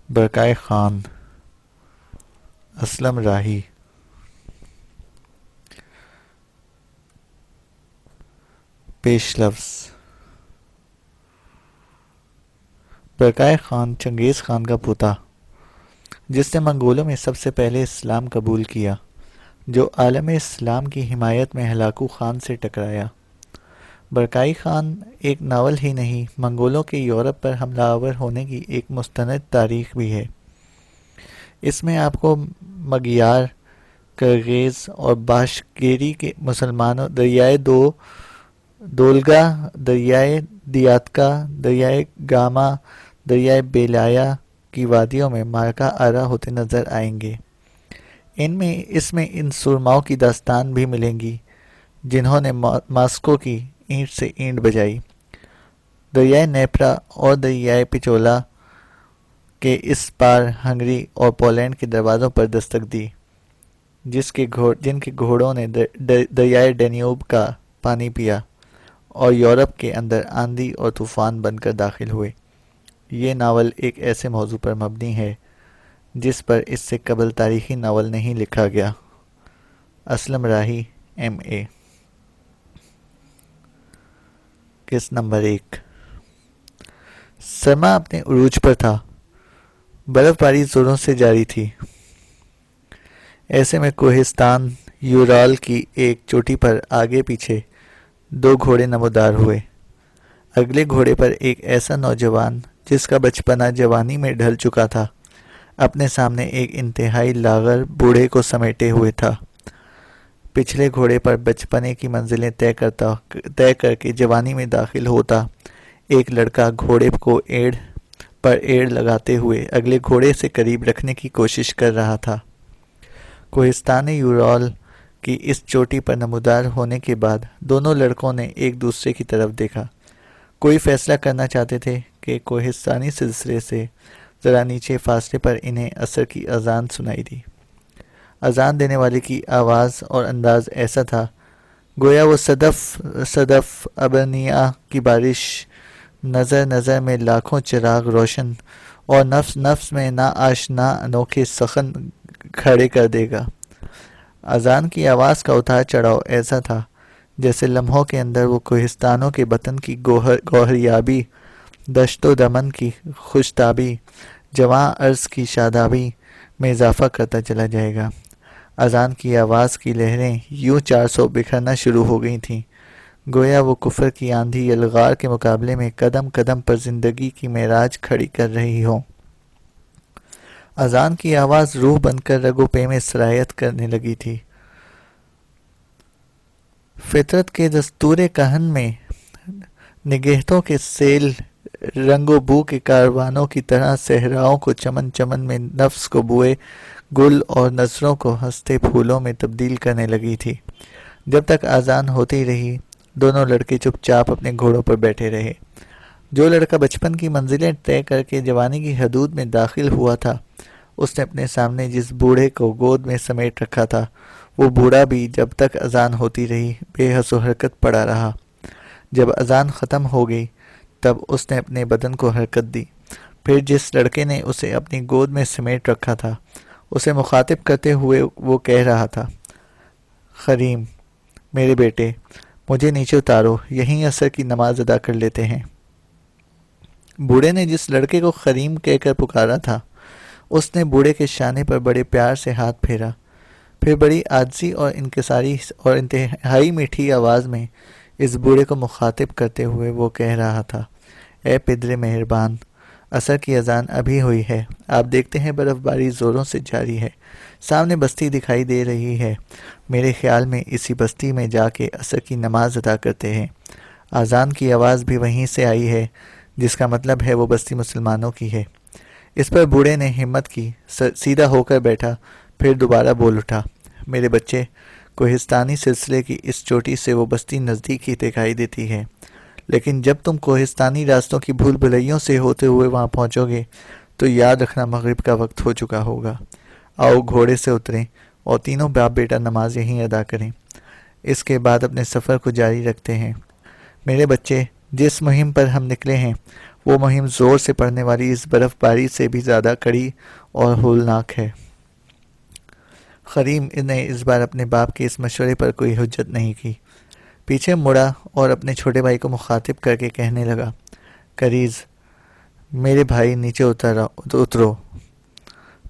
برقائے خان، اسلم راہی، پیش لفظ۔ برقائے خان چنگیز خان کا پوتا، جس نے منگولوں میں سب سے پہلے اسلام قبول کیا، جو عالم اسلام کی حمایت میں ہلاکو خان سے ٹکرایا۔ برقائی خان ایک ناول ہی نہیں، منگولوں کے یورپ پر حملہ آور ہونے کی ایک مستند تاریخ بھی ہے۔ اس میں آپ کو مگیار، کرغیز اور باشکیری کے مسلمانوں، دریائے دولگا، دریائے دیاتکا، دریائے گاما، دریائے بیلایا کی وادیوں میں مارکا آرا ہوتے نظر آئیں گے۔ اس میں ان سرماؤں کی داستان بھی ملیں گی جنہوں نے ماسکو کی اینٹ سے اینٹ بجائی، دریائے نیپرا اور دریائے پچولا کے اس پار ہنگری اور پولینڈ کے دروازوں پر دستک دی، جن کے گھوڑوں نے دریائے ڈینیوب کا پانی پیا اور یورپ کے اندر آندھی اور طوفان بن کر داخل ہوئے۔ یہ ناول ایک ایسے موضوع پر مبنی ہے جس پر اس سے قبل تاریخی ناول نہیں لکھا گیا۔ اسلم راہی، M.A۔ قسط نمبر 1۔ سرما اپنے عروج پر تھا، برف باری زوروں سے جاری تھی۔ ایسے میں کوہستان یورال کی ایک چوٹی پر آگے پیچھے 2 گھوڑے نمودار ہوئے۔ اگلے گھوڑے پر ایک ایسا نوجوان جس کا بچپنا جوانی میں ڈھل چکا تھا، اپنے سامنے ایک انتہائی لاغر بوڑھے کو سمیٹے ہوئے تھا۔ پچھلے گھوڑے پر بچپنے کی منزلیں طے کر کے جوانی میں داخل ہوتا ایک لڑکا گھوڑے کو ایڑ لگاتے ہوئے اگلے گھوڑے سے قریب رکھنے کی کوشش کر رہا تھا۔ کوہستان یورال کی اس چوٹی پر نمودار ہونے کے بعد دونوں لڑکوں نے ایک دوسرے کی طرف دیکھا، کوئی فیصلہ کرنا چاہتے تھے کہ کوہستانی سلسلے سے ذرا نیچے فاصلے پر انہیں عصر کی اذان سنائی دی۔ اذان دینے والے کی آواز اور انداز ایسا تھا گویا وہ صدف ابرنیاء کی بارش، نظر میں لاکھوں چراغ روشن اور نفس میں نا آشنا انوکھے سخن کھڑے کر دے گا۔ اذان کی آواز کا اتار چڑھاؤ ایسا تھا جیسے لمحوں کے اندر وہ کوہستانوں کے بطن کی گوہریابی، دشت و دمن کی خوشتابی، جواں ارض کی شادابی میں اضافہ کرتا چلا جائے گا۔ اذان کی آواز کی لہریں یوں 400 بکھرنا شروع ہو گئی تھیں، گویا وہ کفر کی آندھی یلغار کے مقابلے میں قدم قدم پر زندگی کی معراج کھڑی کر رہی ہوں۔ اذان کی آواز روح بن کر رگ و پے میں سرایت کرنے لگی تھی۔ فطرت کے دستور کہن میں نگہتوں کے سیل رنگ و بو کے کاروانوں کی طرح صحراؤں کو چمن چمن میں نفس کو بوئے گل اور نظروں کو ہنستے پھولوں میں تبدیل کرنے لگی تھی۔ جب تک اذان ہوتی رہی دونوں لڑکے چپ چاپ اپنے گھوڑوں پر بیٹھے رہے۔ جو لڑکا بچپن کی منزلیں طے کر کے جوانی کی حدود میں داخل ہوا تھا، اس نے اپنے سامنے جس بوڑھے کو گود میں سمیٹ رکھا تھا، وہ بوڑھا بھی جب تک اذان ہوتی رہی بے حس و حرکت پڑا رہا۔ جب اذان ختم ہو گئی تب اس نے اپنے بدن کو حرکت دی۔ پھر جس لڑکے نے اسے اپنی گود میں سمیٹ رکھا تھا، اسے مخاطب کرتے ہوئے وہ کہہ رہا تھا، خریم، میرے بیٹے، مجھے نیچے اتارو، یہیں عصر کی نماز ادا کر لیتے ہیں۔ بوڑھے نے جس لڑکے کو خریم کہہ کر پکارا تھا، اس نے بوڑھے کے شانے پر بڑے پیار سے ہاتھ پھیرا، پھر بڑی عاجزی اور انکساری اور انتہائی میٹھی آواز میں اس بوڑھے کو مخاطب کرتے ہوئے وہ کہہ رہا تھا، اے پدر مہربان، عصر کی اذان ابھی ہوئی ہے، آپ دیکھتے ہیں برف باری زوروں سے جاری ہے، سامنے بستی دکھائی دے رہی ہے، میرے خیال میں اسی بستی میں جا کے عصر کی نماز ادا کرتے ہیں۔ اذان کی آواز بھی وہیں سے آئی ہے، جس کا مطلب ہے وہ بستی مسلمانوں کی ہے۔ اس پر بوڑھے نے ہمت کی، سیدھا ہو کر بیٹھا، پھر دوبارہ بول اٹھا، میرے بچے، کوہستانی سلسلے کی اس چوٹی سے وہ بستی نزدیک ہی دکھائی دیتی ہے، لیکن جب تم کوہستانی راستوں کی بھول بھلیوں سے ہوتے ہوئے وہاں پہنچو گے تو یاد رکھنا مغرب کا وقت ہو چکا ہوگا۔ آؤ گھوڑے سے اتریں اور تینوں باپ بیٹا نماز یہیں ادا کریں، اس کے بعد اپنے سفر کو جاری رکھتے ہیں۔ میرے بچے، جس مہم پر ہم نکلے ہیں وہ مہم زور سے پڑنے والی اس برف باری سے بھی زیادہ کڑی اور ہولناک ہے۔ کریم نے اس بار اپنے باپ کے اس مشورے پر کوئی حجت نہیں کی، پیچھے مڑا اور اپنے چھوٹے بھائی کو مخاطب کر کے کہنے لگا، کریز میرے بھائی نیچے اترو۔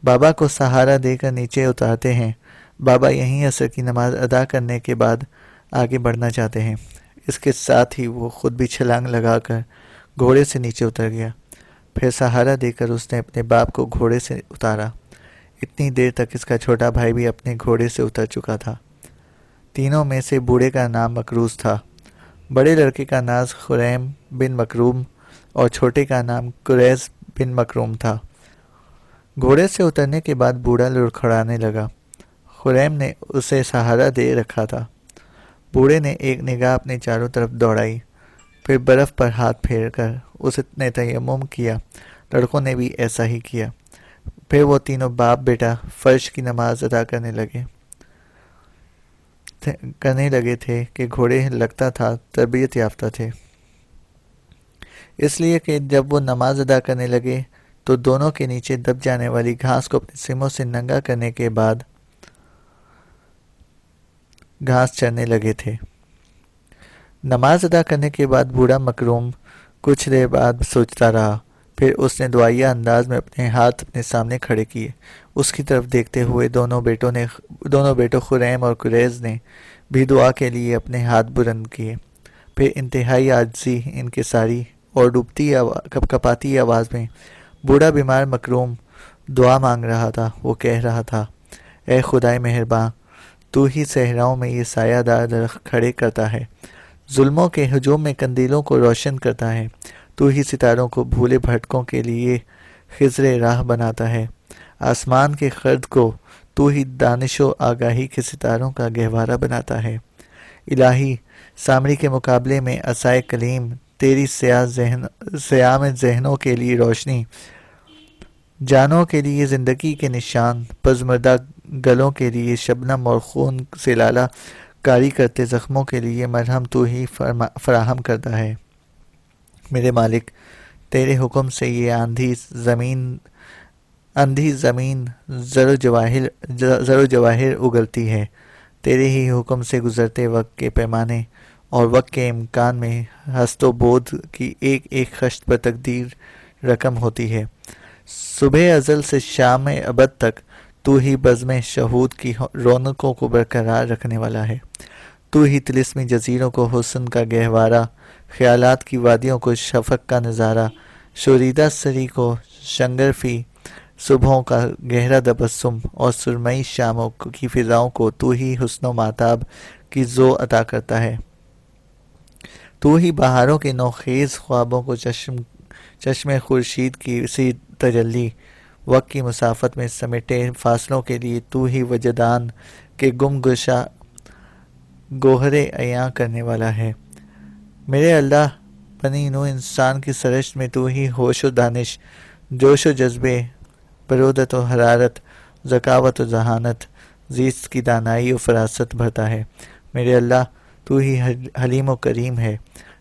بابا کو سہارا دے کر نیچے اتارتے ہیں۔ بابا یہیں عصر کی نماز ادا کرنے کے بعد آگے بڑھنا چاہتے ہیں۔ اس کے ساتھ ہی وہ خود بھی چھلانگ لگا کر گھوڑے سے نیچے اتر گیا۔ پھر سہارا دے کر اس نے اپنے باپ کو گھوڑے سے اتارا۔ اتنی دیر تک اس کا چھوٹا بھائی بھی اپنے گھوڑے سے اتر چکا تھا۔ تینوں میں سے بوڑھے کا نام مکروز تھا۔ بڑے لڑکے کا نام خریم بن مکروم اور چھوٹے کا نام قریز بن مکروم تھا۔ گھوڑے سے اترنے کے بعد بوڑھا لڑکھڑانے لگا۔ خریم نے اسے سہارا دے رکھا تھا۔ بوڑھے نے ایک نگاہ اپنے چاروں طرف دوڑائی، پھر برف پر ہاتھ پھیر کر اس نے تیمم کیا۔ لڑکوں نے بھی ایسا ہی کیا۔ پھر وہ تینوں باپ بیٹا فرش کی نماز ادا کرنے لگے تھے کہ گھوڑے لگتا تھا تربیت یافتہ تھے، اس لیے کہ جب وہ نماز ادا کرنے لگے تو دونوں کے نیچے دب جانے والی گھاس کو اپنے سموں سے ننگا کرنے کے بعد گھاس چرنے لگے تھے۔ نماز ادا کرنے کے بعد بوڑھا مکروم کچھ دیر بعد سوچتا رہا، پھر اس نے دعائیہ انداز میں اپنے ہاتھ اپنے سامنے کھڑے کیے۔ اس کی طرف دیکھتے ہوئے دونوں بیٹوں خریم اور قریز نے بھی دعا کے لیے اپنے ہاتھ بلند کیے۔ پھر انتہائی عاجزی انکساری اور ڈوبتی کپاتی آواز میں بوڑھا بیمار مکروم دعا مانگ رہا تھا۔ وہ کہہ رہا تھا، اے خدائے مہرباں، تو ہی صحراؤں میں یہ سایہ دار درخت کھڑے کرتا ہے، ظلموں کے ہجوم میں قندیلوں کو روشن کرتا ہے، تو ہی ستاروں کو بھولے بھٹکوں کے لیے خضر راہ بناتا ہے، آسمان کے خرد کو تو ہی دانش و آگاہی کے ستاروں کا گہوارہ بناتا ہے۔ الہی، سامری کے مقابلے میں عصائے کلیم تیری سیام ذہنوں کے لیے روشنی، جانوں کے لیے زندگی کے نشان، پزمردہ گلوں کے لیے شبنم اور خون سے لالا کاری کرتے زخموں کے لیے مرہم تو ہی فراہم کرتا ہے۔ میرے مالک، تیرے حکم سے یہ اندھی زمین زر و جواہر اگلتی ہے، تیرے ہی حکم سے گزرتے وقت کے پیمانے اور وقت کے امکان میں ہست و بود کی ایک ایک خشت پر تقدیر رقم ہوتی ہے۔ صبح ازل سے شام ابد تک تو ہی بزم شہود کی رونقوں کو برقرار رکھنے والا ہے، تو ہی طلسمی جزیروں کو حسن کا گہوارہ، خیالات کی وادیوں کو شفق کا نظارہ، شوریدہ سری کو شنگرفی، صبحوں کا گہرا تبسم اور سرمئی شاموں کی فضاؤں کو تو ہی حسن و ماتاب کی ذو عطا کرتا ہے۔ تو ہی بہاروں کے نوخیز خوابوں کو چشم خورشید کی سی تجلی، وقت کی مسافت میں سمیٹے فاصلوں کے لیے تو ہی وجدان کے گم گشا گوہرے عیاں کرنے والا ہے۔ میرے اللہ، بنی نوع انسان کی سرشت میں تو ہی ہوش و دانش، جوش و جذبے، برودت و حرارت، ذکاوت و ذہانت، زیست کی دانائی و فراست بھرتا ہے۔ میرے اللہ، تو ہی حلیم و کریم ہے،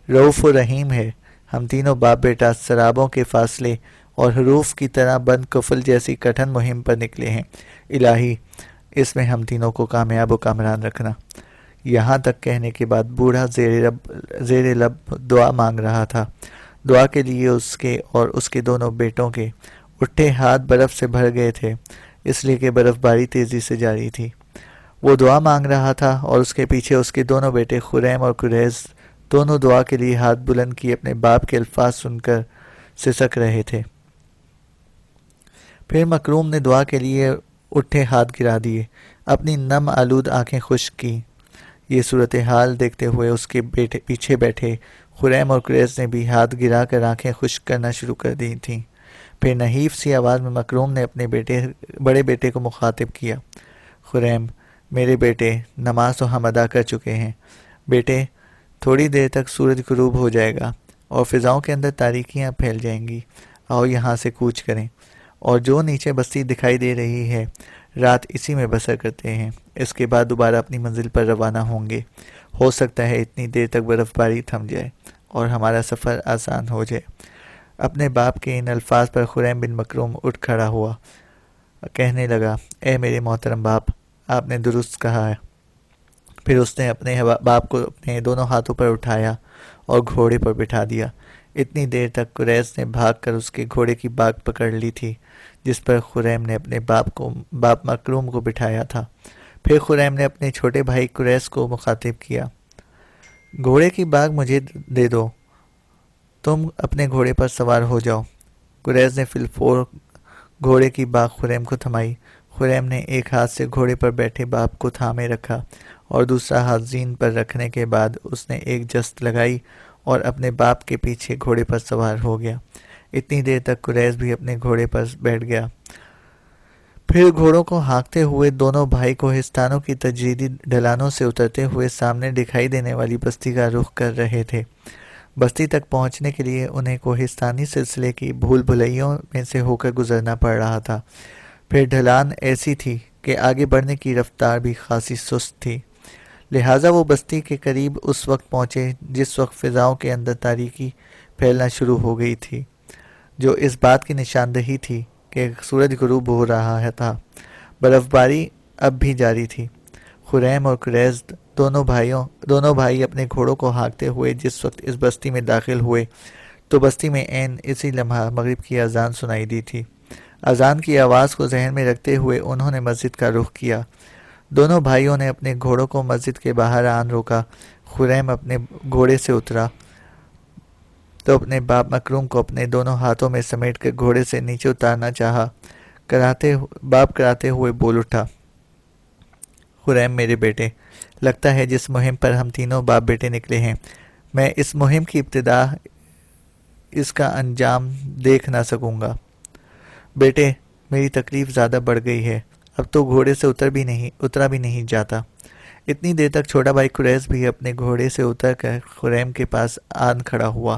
رؤوف و رحیم ہے۔ ہم تینوں باپ بیٹا سرابوں کے فاصلے اور حروف کی طرح بند کفل جیسی کٹھن مہم پر نکلے ہیں۔ الہی، اس میں ہم تینوں کو کامیاب و کامران رکھنا۔ یہاں تک کہنے کے بعد بوڑھا زیر لب دعا مانگ رہا تھا۔ دعا کے لیے اس کے اور اس کے دونوں بیٹوں کے اٹھے ہاتھ برف سے بھر گئے تھے، اس لیے کہ برف باری تیزی سے جاری تھی۔ وہ دعا مانگ رہا تھا اور اس کے پیچھے اس کے دونوں بیٹے خریم اور قریز دونوں دعا کے لیے ہاتھ بلند کیے اپنے باپ کے الفاظ سن کر سسک رہے تھے۔ پھر مکروم نے دعا کے لیے اٹھے ہاتھ گرا دیے، اپنی نم آلود آنکھیں خشک کی۔ یہ صورتحال دیکھتے ہوئے اس کے پیچھے بیٹھے خریم اور قریز نے بھی ہاتھ گرا کر آنکھیں خشک کرنا شروع کر دی تھیں۔ پھر نحیف سی آواز میں مکروم نے اپنے بڑے بیٹے کو مخاطب کیا، خریم، میرے بیٹے، نماز تو ہم ادا کر چکے ہیں۔ بیٹے، تھوڑی دیر تک سورج غروب ہو جائے گا اور فضاؤں کے اندر تاریکیاں پھیل جائیں گی، آؤ یہاں سے کوچ کریں، اور جو نیچے بستی دکھائی دے رہی ہے رات اسی میں بسر کرتے ہیں، اس کے بعد دوبارہ اپنی منزل پر روانہ ہوں گے۔ ہو سکتا ہے اتنی دیر تک برف باری تھم جائے اور ہمارا سفر آسان ہو جائے۔ اپنے باپ کے ان الفاظ پر خریم بن مکروم اٹھ کھڑا ہوا، کہنے لگا، اے میرے محترم باپ، آپ نے درست کہا ہے۔ پھر اس نے اپنے باپ کو اپنے دونوں ہاتھوں پر اٹھایا اور گھوڑے پر بٹھا دیا۔ اتنی دیر تک قریش نے بھاگ کر اس کے گھوڑے کی باگ پکڑ لی تھی جس پر خریم نے اپنے باپ مکروم کو بٹھایا تھا۔ پھر خریم نے اپنے چھوٹے بھائی قریش کو مخاطب کیا، گھوڑے کی باگ مجھے دے دو، تم اپنے گھوڑے پر سوار ہو جاؤ۔ قریش نے فی الفور گھوڑے کی باگ خریم کو تھمائی۔ خریم نے ایک ہاتھ سے گھوڑے پر بیٹھے باپ کو تھامے رکھا اور دوسرا ہاتھ زین پر رکھنے کے بعد اس نے ایک جست لگائی اور اپنے باپ کے پیچھے گھوڑے پر سوار ہو گیا۔ اتنی دیر تک قریش بھی اپنے گھوڑے پر بیٹھ گیا۔ پھر گھوڑوں کو ہانکتے ہوئے دونوں بھائی کوہستانوں کی تجریدی ڈھلانوں سے اترتے ہوئے سامنے دکھائی دینے والی بستی کا رخ کر رہے تھے۔ بستی تک پہنچنے کے لیے انہیں کوہستانی سلسلے کی بھول بھلیوں میں سے ہو کر گزرنا پڑ رہا تھا۔ پھر ڈھلان ایسی تھی کہ آگے بڑھنے کی رفتار بھی خاصی سست تھی، لہٰذا وہ بستی کے قریب اس وقت پہنچے جس وقت فضاؤں کے اندر تاریکی پھیلنا شروع ہو گئی تھی، جو اس بات کی نشاندہی تھی کہ سورج غروب ہو رہا تھا۔ برف باری اب بھی جاری تھی۔ خریم اور قریش دونوں بھائی اپنے گھوڑوں کو ہانکتے ہوئے جس وقت اس بستی میں داخل ہوئے تو بستی میں عین اسی لمحہ مغرب کی اذان سنائی دی تھی۔ اذان کی آواز کو ذہن میں رکھتے ہوئے انہوں نے مسجد کا رخ کیا۔ دونوں بھائیوں نے اپنے گھوڑوں کو مسجد کے باہر آن روکا۔ خریم اپنے گھوڑے سے اترا تو اپنے باپ مکروم کو اپنے دونوں ہاتھوں میں سمیٹ کر گھوڑے سے نیچے اتارنا چاہا۔ باپ کراتے ہوئے بول اٹھا، خریم میرے بیٹے، لگتا ہے جس مہم پر ہم تینوں باپ بیٹے نکلے ہیں، میں اس مہم کی ابتدا اس کا انجام دیکھ نہ سکوں گا۔ بیٹے، میری تکلیف زیادہ بڑھ گئی ہے، اب تو گھوڑے سے اترا بھی نہیں جاتا۔ اتنی دیر تک چھوٹا بھائی قریش بھی اپنے گھوڑے سے اتر کر خریم کے پاس آن کھڑا ہوا۔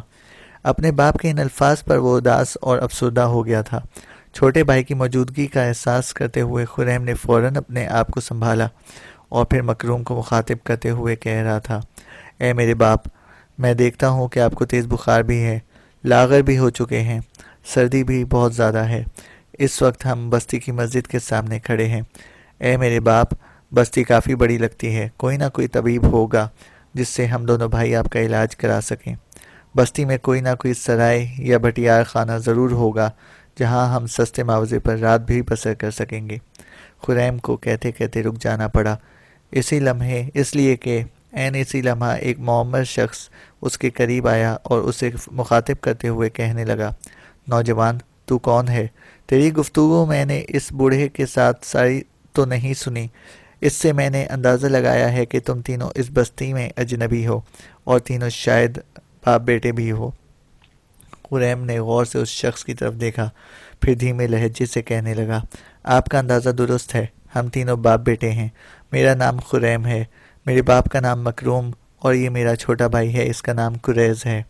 اپنے باپ کے ان الفاظ پر وہ اداس اور افسردہ ہو گیا تھا۔ چھوٹے بھائی کی موجودگی کا احساس کرتے ہوئے خریم نے فوراً اپنے آپ کو سنبھالا اور پھر مکروم کو مخاطب کرتے ہوئے کہہ رہا تھا، اے میرے باپ، میں دیکھتا ہوں کہ آپ کو تیز بخار بھی ہے، لاغر بھی ہو چکے ہیں، سردی بھی بہت زیادہ ہے۔ اس وقت ہم بستی کی مسجد کے سامنے کھڑے ہیں۔ اے میرے باپ، بستی کافی بڑی لگتی ہے، کوئی نہ کوئی طبیب ہوگا جس سے ہم دونوں بھائی آپ کا علاج کرا سکیں۔ بستی میں کوئی نہ کوئی سرائے یا بھٹیار خانہ ضرور ہوگا جہاں ہم سستے معاوضے پر رات بھی بسر کر سکیں گے۔ خریم کو کہتے کہتے رک جانا پڑا، اس لیے کہ اسی لمحہ ایک معمر شخص اس کے قریب آیا اور اسے مخاطب کرتے ہوئے کہنے لگا، نوجوان، تو کون ہے؟ تیری گفتگو میں نے اس بوڑھے کے ساتھ ساری تو نہیں سنی، اس سے میں نے اندازہ لگایا ہے کہ تم تینوں اس بستی میں اجنبی ہو اور تینوں شاید باپ بیٹے بھی ہو۔ خریم نے غور سے اس شخص کی طرف دیکھا، پھر دھیمے لہجے سے کہنے لگا، آپ کا اندازہ درست ہے، ہم تینوں باپ بیٹے ہیں۔ میرا نام خریم ہے، میرے باپ کا نام مکروم، اور یہ میرا چھوٹا بھائی ہے، اس کا نام قریش ہے۔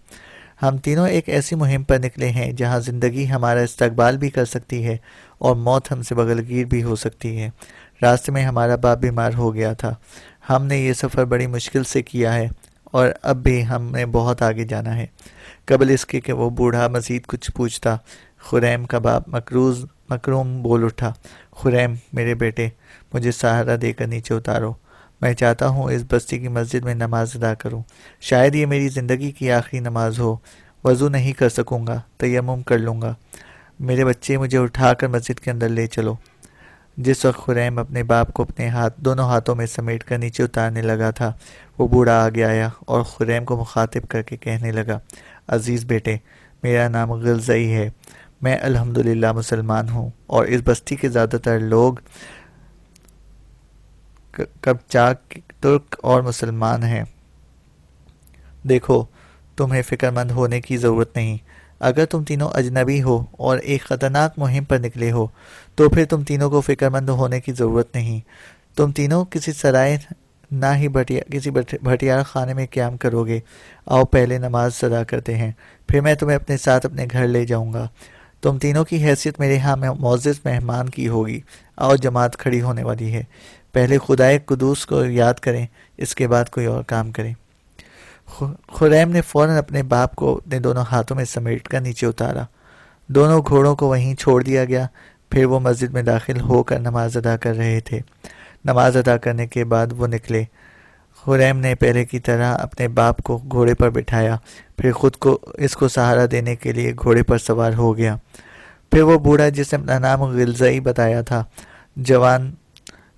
ہم تینوں ایک ایسی مہم پر نکلے ہیں جہاں زندگی ہمارا استقبال بھی کر سکتی ہے اور موت ہم سے بغلگیر بھی ہو سکتی ہے۔ راستے میں ہمارا باپ بیمار ہو گیا تھا، ہم نے یہ سفر بڑی مشکل سے کیا ہے اور اب بھی ہم نے بہت آگے جانا ہے۔ قبل اس کے کہ وہ بوڑھا مزید کچھ پوچھتا، خریم کا باپ مکروم بول اٹھا، خریم میرے بیٹے، مجھے سہارا دے کر نیچے اتارو، میں چاہتا ہوں اس بستی کی مسجد میں نماز ادا کروں، شاید یہ میری زندگی کی آخری نماز ہو، وضو نہیں کر سکوں گا، تیمم کر لوں گا، میرے بچے مجھے اٹھا کر مسجد کے اندر لے چلو۔ جس وقت خریم اپنے باپ کو اپنے دونوں ہاتھوں میں سمیٹ کر نیچے اتارنے لگا تھا، وہ بوڑھا آگے آیا اور خریم کو مخاطب کر کے کہنے لگا، عزیز بیٹے، میرا نام غلزئی ہے، میں الحمدللہ مسلمان ہوں اور اس بستی کے زیادہ تر لوگ قپچاق، ترک اور مسلمان ہیں۔ دیکھو، تمہیں فکر مند ہونے کی ضرورت نہیں، اگر تم تینوں اجنبی ہو اور ایک خطرناک مہم پر نکلے ہو تو پھر تم تینوں کو فکر مند ہونے کی ضرورت نہیں، تم تینوں کسی سرائے نہ ہی کسی بھٹیار خانے میں قیام کرو گے۔ آؤ پہلے نماز ادا کرتے ہیں، پھر میں تمہیں اپنے ساتھ اپنے گھر لے جاؤں گا۔ تم تینوں کی حیثیت میرے ہاں معزز مہمان کی ہوگی۔ آؤ، جماعت کھڑی ہونے والی ہے، پہلے خدائے قدوس کو یاد کریں، اس کے بعد کوئی اور کام کریں۔ خریم نے فوراً اپنے باپ کو اپنے دونوں ہاتھوں میں سمیٹ کر نیچے اتارا۔ دونوں گھوڑوں کو وہیں چھوڑ دیا گیا۔ پھر وہ مسجد میں داخل ہو کر نماز ادا کر رہے تھے۔ نماز ادا کرنے کے بعد وہ نکلے۔ خریم نے پہلے کی طرح اپنے باپ کو گھوڑے پر بٹھایا، پھر خود کو اس کو سہارا دینے کے لیے گھوڑے پر سوار ہو گیا۔ پھر وہ بوڑھا جس نے اپنا نام غلزئی بتایا تھا، جوان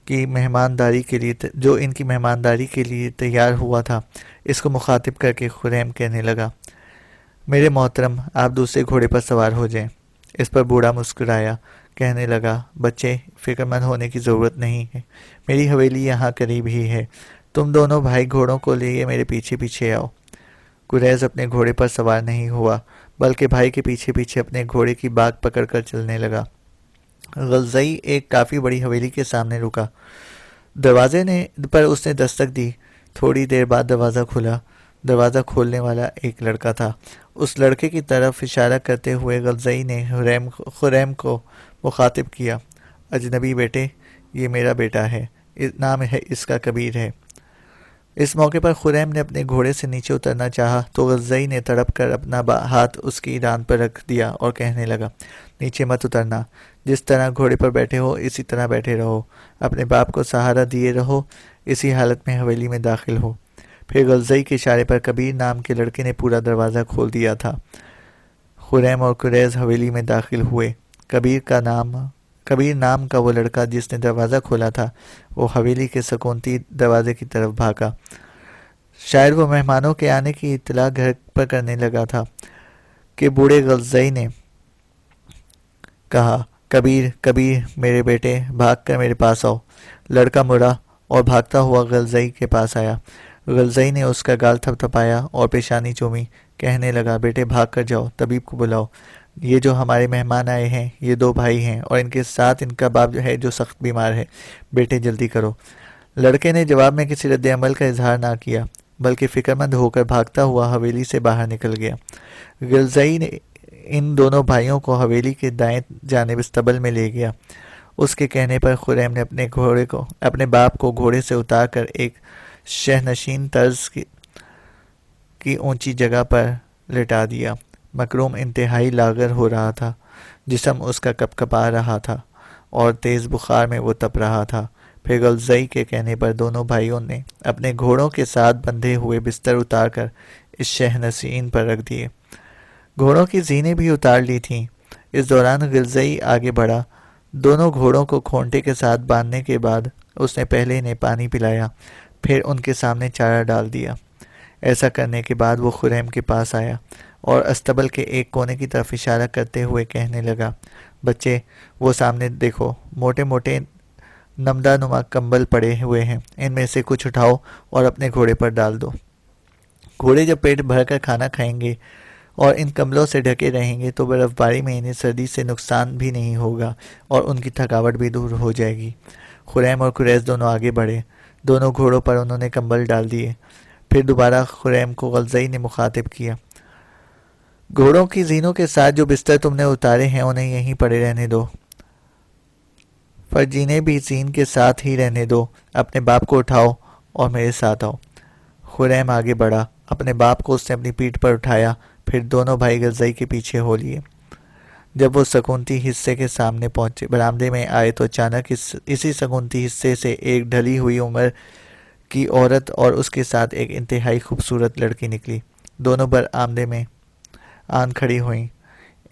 کی مہمانداری کے لیے جو ان کی مہمانداری کے لیے تیار ہوا تھا، اس کو مخاطب کر کے خریم کہنے لگا، میرے محترم، آپ دوسرے گھوڑے پر سوار ہو جائیں۔ اس پر بوڑھا مسکرایا، کہنے لگا، بچے، فکر مند ہونے کی ضرورت نہیں ہے، میری حویلی یہاں قریب ہی ہے، تم دونوں بھائی گھوڑوں کو لیے میرے پیچھے پیچھے آؤ۔ قریش اپنے گھوڑے پر سوار نہیں ہوا، بلکہ بھائی کے پیچھے پیچھے اپنے گھوڑے کی باگ پکڑ کر چلنے لگا۔ غلزئی ایک کافی بڑی حویلی کے سامنے رکا۔ دروازے پر اس نے دستک دی۔ تھوڑی دیر بعد دروازہ کھلا۔ دروازہ کھولنے والا ایک لڑکا تھا۔ اس لڑکے کی طرف اشارہ کرتے ہوئے غلزئی نے خریم کو مخاطب کیا، اجنبی بیٹے، یہ میرا بیٹا ہے، نام ہے اس کا کبیر ہے۔ اس موقع پر خریم نے اپنے گھوڑے سے نیچے اترنا چاہا تو غلزئی نے تڑپ کر اپنا ہاتھ اس کی ران پر رکھ دیا اور کہنے لگا، نیچے مت اترنا، جس طرح گھوڑے پر بیٹھے ہو اسی طرح بیٹھے رہو، اپنے باپ کو سہارا دیے رہو، اسی حالت میں حویلی میں داخل ہو۔ پھر غلزئی کے اشارے پر کبیر نام کے لڑکے نے پورا دروازہ کھول دیا تھا۔ خریم اور قریش حویلی میں داخل ہوئے۔ کبیر نام کا وہ لڑکا جس نے دروازہ کھولا تھا، وہ حویلی کے سکونتی دروازے کی طرف بھاگا۔ شاید وہ مہمانوں کے آنے کی اطلاع گھر پر کرنے لگا تھا کہ بوڑھے غلزئی نے کہا، کبیر میرے بیٹے، بھاگ کر میرے پاس آؤ۔ لڑکا مڑا اور بھاگتا ہوا غلزئی کے پاس آیا۔ غلزئی نے اس کا گال تھپ تھپایا اور پیشانی چومی، کہنے لگا، بیٹے بھاگ کر جاؤ، طبیب کو بلاؤ، یہ جو ہمارے مہمان آئے ہیں یہ 2 بھائی ہیں اور ان کے ساتھ ان کا باپ ہے جو سخت بیمار ہے، بیٹے جلدی کرو۔ لڑکے نے جواب میں کسی رد عمل کا اظہار نہ کیا، بلکہ فکر مند ہو کر بھاگتا ہوا حویلی سے باہر نکل گیا۔ غلزئی نے ان دونوں بھائیوں کو حویلی کے دائیں جانب استبل میں لے گیا۔ اس کے کہنے پر خریم نے اپنے باپ کو گھوڑے سے اتار کر ایک شہنشین طرز کی اونچی جگہ پر لٹا دیا۔ مکروم انتہائی لاغر ہو رہا تھا، جسم اس کا کپکپا رہا تھا اور تیز بخار میں وہ تپ رہا تھا۔ پھر غلزئی کے کہنے پر دونوں بھائیوں نے اپنے گھوڑوں کے ساتھ بندھے ہوئے بستر اتار کر اس شہنشین پر رکھ دیے۔ گھوڑوں کی زینیں بھی اتار لی تھیں۔ اس دوران غلزئی آگے بڑھا۔ دونوں گھوڑوں کو کھونٹے کے ساتھ باندھنے کے بعد اس نے پہلے انہیں پانی پلایا، پھر ان کے سامنے چارہ ڈال دیا۔ ایسا کرنے کے بعد وہ خریم کے پاس آیا اور استبل کے ایک کونے کی طرف اشارہ کرتے ہوئے کہنے لگا، بچے، وہ سامنے دیکھو، موٹے موٹے نمدہ نما کمبل پڑے ہوئے ہیں، ان میں سے کچھ اٹھاؤ اور اپنے گھوڑے پر ڈال دو۔ گھوڑے جب پیٹ بھر کر کھانا کھائیں گے اور ان کمبلوں سے ڈھکے رہیں گے تو برف باری میں انہیں سردی سے نقصان بھی نہیں ہوگا اور ان کی تھکاوٹ بھی دور ہو جائے گی۔ خریم اور قریش دونوں آگے بڑھے۔ دونوں گھوڑوں پر انہوں نے کمبل ڈال دیے۔ پھر دوبارہ خریم کو غلزئی نے مخاطب کیا، گھوڑوں کی زینوں کے ساتھ جو بستر تم نے اتارے ہیں انہیں یہیں پڑے رہنے دو، فرجینے بھی زین کے ساتھ ہی رہنے دو، اپنے باپ کو اٹھاؤ اور میرے ساتھ آؤ۔ خریم آگے بڑھا۔ اپنے باپ کو اس نے اپنی پیٹھ پر اٹھایا، پھر دونوں بھائی غلزئی کے پیچھے ہو لیے۔ جب وہ سکونتی حصے کے سامنے پہنچے برآمدے میں آئے تو اچانک اسی سکونتی حصے سے ایک ڈھلی ہوئی عمر کی عورت اور اس کے ساتھ ایک انتہائی خوبصورت لڑکی نکلی۔ دونوں برآمدے میں آن کھڑی ہوئیں۔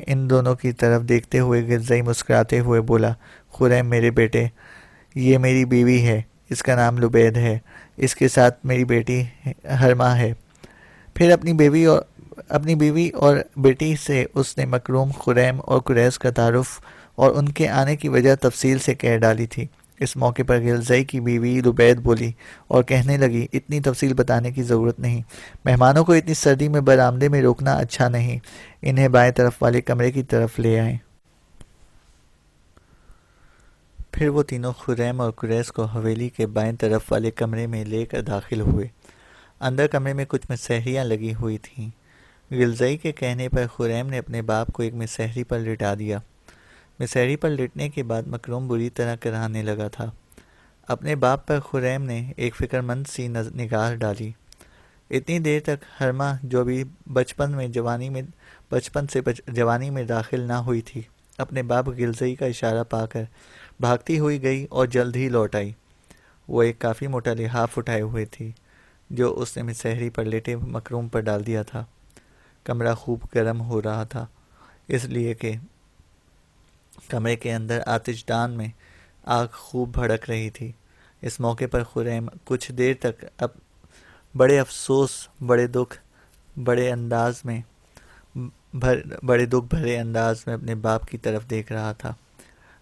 ان دونوں کی طرف دیکھتے ہوئے غلزئی مسکراتے ہوئے بولا، خریم میرے بیٹے، یہ میری بیوی ہے، اس کا نام لبید ہے، اس کے ساتھ میری بیٹی ہرما ہے۔ پھر اپنی بیوی اور بیٹی سے اس نے مکروم خریم اور قریش کا تعارف اور ان کے آنے کی وجہ تفصیل سے کہہ ڈالی تھی۔ اس موقع پر غلزئی کی بیوی لبید بولی اور کہنے لگی، اتنی تفصیل بتانے کی ضرورت نہیں، مہمانوں کو اتنی سردی میں برآمدے میں روکنا اچھا نہیں، انہیں بائیں طرف والے کمرے کی طرف لے آئیں۔ پھر وہ تینوں خریم اور قریش کو حویلی کے بائیں طرف والے کمرے میں لے کر داخل ہوئے۔ اندر کمرے میں کچھ مسہریاں لگی ہوئی تھیں۔ غلزئی کے کہنے پر خریم نے اپنے باپ کو ایک مسہری پر لٹا دیا۔ مسہری پر لٹنے کے بعد مکروم بری طرح کراہنے لگا تھا۔ اپنے باپ پر خریم نے ایک فکر مند سی نگاہ ڈالی۔ اتنی دیر تک ہرما جو بھی بچپن سے جوانی میں داخل نہ ہوئی تھی، اپنے باپ گلزئی کا اشارہ پا کر بھاگتی ہوئی گئی اور جلد ہی لوٹ آئی۔ وہ ایک کافی موٹا لحاف اٹھائے ہوئے تھی جو اس نے مسحری پر لیٹے مکروم پر ڈال دیا تھا۔ کمرہ خوب گرم ہو رہا تھا، اس لیے کہ کمرے کے اندر آتش دان میں آگ خوب بھڑک رہی تھی۔ اس موقع پر خریم کچھ دیر تک بڑے افسوس بڑے دکھ بھرے انداز میں اپنے باپ کی طرف دیکھ رہا تھا۔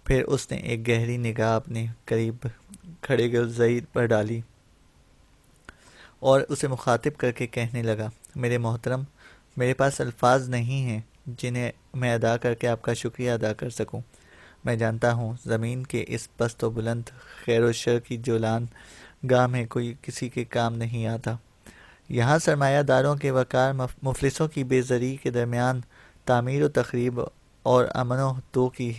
پھر اس نے ایک گہری نگاہ اپنے قریب کھڑے گلزئی پر ڈالی اور اسے مخاطب کر کے کہنے لگا، میرے محترم، میرے پاس الفاظ نہیں ہیں جنہیں میں ادا کر کے آپ کا شکریہ ادا کر سکوں۔ میں جانتا ہوں زمین کے اس پست و بلند خیر و شر کی جولان گاہ میں کوئی کسی کے کام نہیں آتا۔ یہاں سرمایہ داروں کے وقار مفلسوں کی بے زری کے درمیان تعمیر و تخریب اور امن و دو کی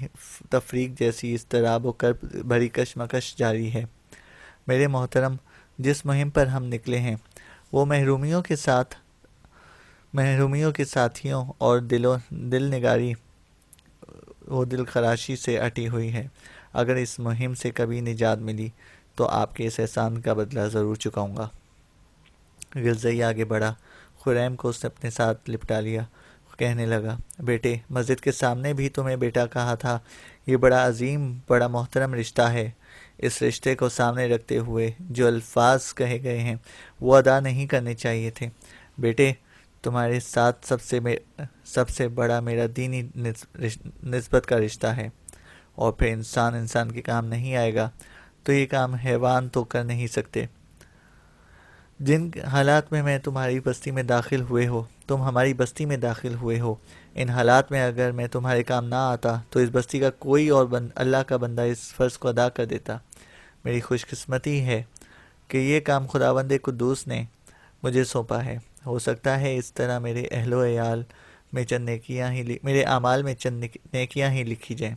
تفریق جیسی اضطراب و کرب بھری کشمکش جاری ہے۔ میرے محترم، جس مہم پر ہم نکلے ہیں وہ محرومیوں کے ساتھیوں اور دل خراشی سے اٹی ہوئی ہے۔ اگر اس مہم سے کبھی نجات ملی تو آپ کے اس احسان کا بدلہ ضرور چکاؤں گا۔ گلزئی آگے بڑھا، خریم کو اس نے اپنے ساتھ لپٹا لیا، کہنے لگا، بیٹے، مسجد کے سامنے بھی تمہیں بیٹا کہا تھا۔ یہ بڑا عظیم، بڑا محترم رشتہ ہے۔ اس رشتے کو سامنے رکھتے ہوئے جو الفاظ کہے گئے ہیں وہ ادا نہیں کرنے چاہیے تھے۔ بیٹے، تمہارے ساتھ سب سے بڑا میرا دینی نسبت کا رشتہ ہے، اور پھر انسان کے کام نہیں آئے گا تو یہ کام حیوان تو کر نہیں سکتے۔ جن حالات میں تمہاری بستی میں داخل ہوئے ہو، تم ہماری بستی میں داخل ہوئے ہو، ان حالات میں اگر میں تمہارے کام نہ آتا تو اس بستی کا کوئی اور اللہ کا بندہ اس فرض کو ادا کر دیتا۔ میری خوش قسمتی ہے کہ یہ کام خداوند قدوس نے مجھے سونپا ہے۔ ہو سکتا ہے اس طرح میرے اہل و عیال میں میرے اعمال میں چند نیکیاں ہی لکھی جائیں۔